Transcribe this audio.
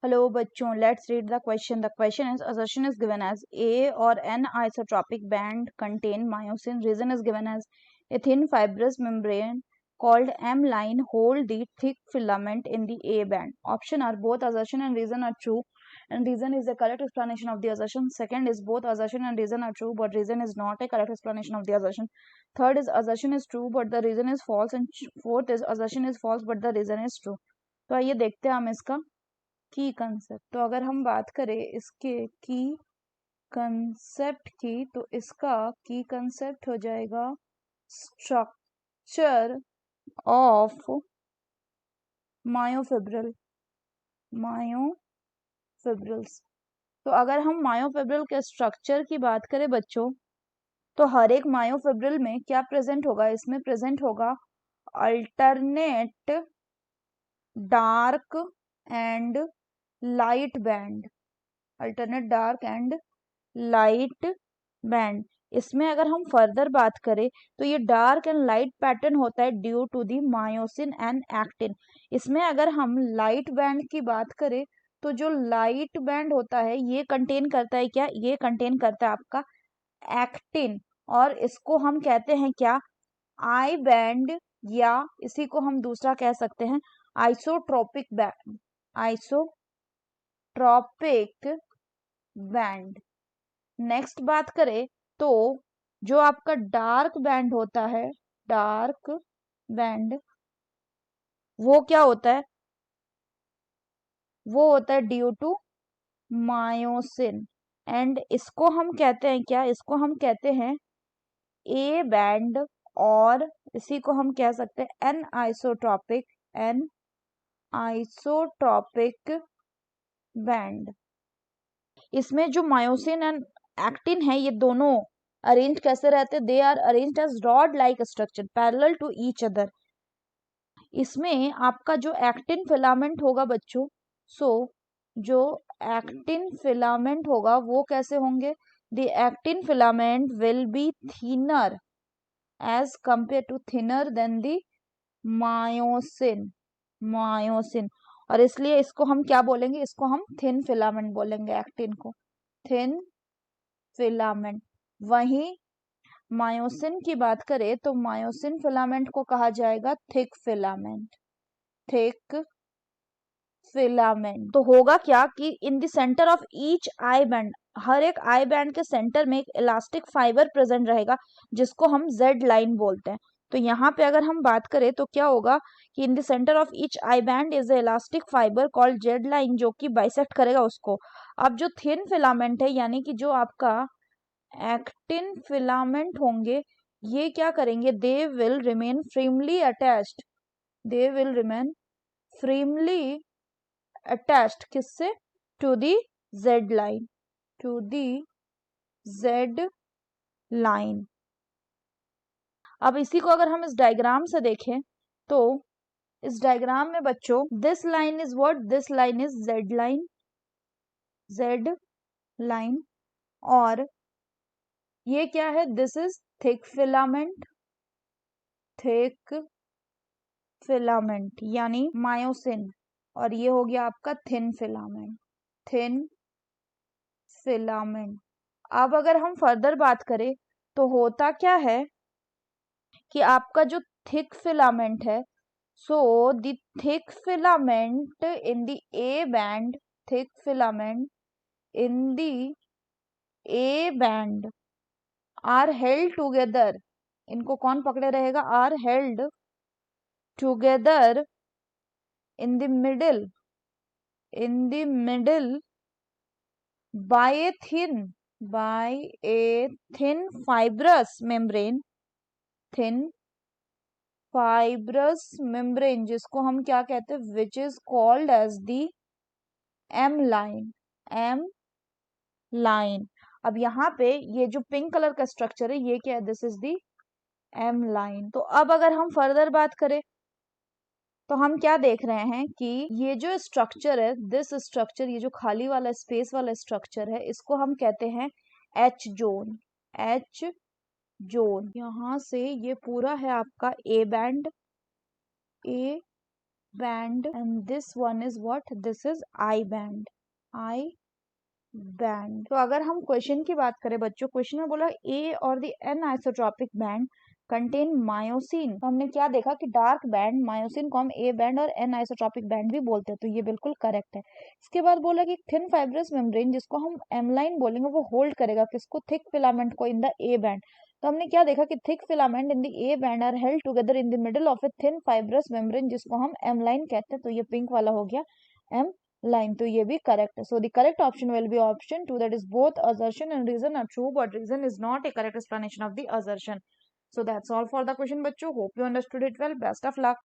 Hello बच्चों, let's read the question. The question is, assertion is given as A or N isotropic band contain myosin. Reason is given as a thin fibrous membrane called M-line hold the thick filament in the A band. Option are both assertion and reason are true, and reason is the correct explanation of the assertion. Second is both assertion and reason are true, but reason is not a correct explanation of the assertion. Third is assertion is true, but the reason is false, and fourth is assertion is false, but the reason is true. तो आइए देखते हैं हम इसका की concept. तो अगर हम बात करें इसके की कंसेप्ट की, तो इसका की कंसेप्ट हो जाएगा स्ट्रक्चर ऑफ मायोफिब्रिल्स। तो अगर हम मायोफिब्रिल के स्ट्रक्चर की बात करें बच्चों, तो हर एक मायोफिब्रिल में क्या प्रेजेंट होगा? इसमें प्रेजेंट होगा alternate dark and light band, alternate dark and light band. इसमें अगर हम फर्दर बात करें तो ये डार्क एंड लाइट पैटर्न होता है due to the myosin and actin. इसमें अगर हम लाइट बैंड की बात करें तो जो लाइट बैंड होता है ये कंटेन करता है क्या? ये कंटेन करता है आपका एक्टिन, और इसको हम कहते हैं क्या? आई बैंड, या इसी को हम दूसरा कह सकते हैं isotropic band, isotropic band. Next बात करें तो जो आपका डार्क बैंड होता है, डार्क बैंड, वो क्या होता है? वो होता है ड्यू टू मायोसिन, एंड इसको हम कहते हैं क्या? इसको हम कहते हैं ए बैंड, और इसी को हम कह सकते हैं एन आइसोट्रोपिक बैंड। इसमें जो मायोसिन एंड एक्टिन है ये दोनों अरेंज कैसे रहते हैं? They are arranged as rod like structure parallel to each other. इसमें आपका जो एक्टिन फिलामेंट होगा बच्चों, जो एक्टिन फिलामेंट होगा वो कैसे होंगे? The actin filament will be thinner as compare to thinner than the myosin, और इसलिए इसको हम क्या बोलेंगे? इसको हम थिन फिलामेंट बोलेंगे, एक्टिन को थिन फिलामेंट। वहीं मायोसिन की बात करें तो मायोसिन फिलामेंट को कहा जाएगा थिक फिलामेंट। तो होगा क्या कि in the centre of each I band, हर एक आई बैंड के सेंटर में एक इलास्टिक फाइबर प्रेजेंट रहेगा जिसको हम जेड लाइन बोलते हैं। तो यहाँ पे अगर हम बात करें तो क्या होगा कि in the centre of each I band is a elastic fibre called Z line, जो कि बाइसेक्ट करेगा उसको। अब जो थिन फिलामेंट है, यानी कि जो आपका एक्टिन फिलामेंट होंगे, ये क्या करेंगे? They will remain firmly attached किससे? To the Z line. अब इसी को अगर हम इस डायग्राम से देखें तो इस डायग्राम में बच्चों this line is what? This line is Z line, और ये क्या है? दिस इज थिक फिलामेंट यानी मायोसिन, और ये हो गया आपका थिन फिलामेंट। अब अगर हम फर्दर बात करें तो होता क्या है कि आपका जो थिक फिलामेंट है, so the thick filament in the A band, thick filament in the A band are held together. इनको कौन पकड़े रहेगा? Are held together in the middle by a thin fibrous membrane, जिसको हम क्या कहते हैं? which is called as the M line। अब यहाँ पे ये जो पिंक कलर का स्ट्रक्चर है ये क्या है? This is the M line। तो अब अगर हम फर्दर बात करें तो हम क्या देख रहे हैं कि ये जो स्ट्रक्चर है, दिस स्ट्रक्चर, ये जो खाली वाला स्पेस वाला स्ट्रक्चर है, इसको हम कहते हैं एच जोन। यहाँ से ये पूरा है आपका ए band and this one is what? This is I band. I band. तो अगर हम क्वेश्चन की बात करें बच्चों, क्वेश्चन में बोला ए और the an isotropic band contain myosin. तो हमने क्या देखा कि डार्क बैंड मायोसिन को हम ए बैंड और एन आइसोट्रॉपिक बैंड भी बोलते हैं, तो ये बिल्कुल करेक्ट है। इसके बाद बोला कि थिन फाइब्रस मेम्ब्रेन जिसको हम एमलाइन बोलेंगे वो होल्ड करेगा किसको? थिक फिलामेंट को इन द ए बैंड। तो हमने क्या देखा कि thick filament in the A band are held together in the middle of a thin fibrous membrane जिसको हम एमलाइन कहते हैं। तो ये पिंक वाला हो गया एम line, तो ये भी correct है। So the correct option will be option 2, that is both assertion and reason are true but reason is not a correct explanation of the assertion. So that's all for the question बच्चों, hope you understood it well, best of luck.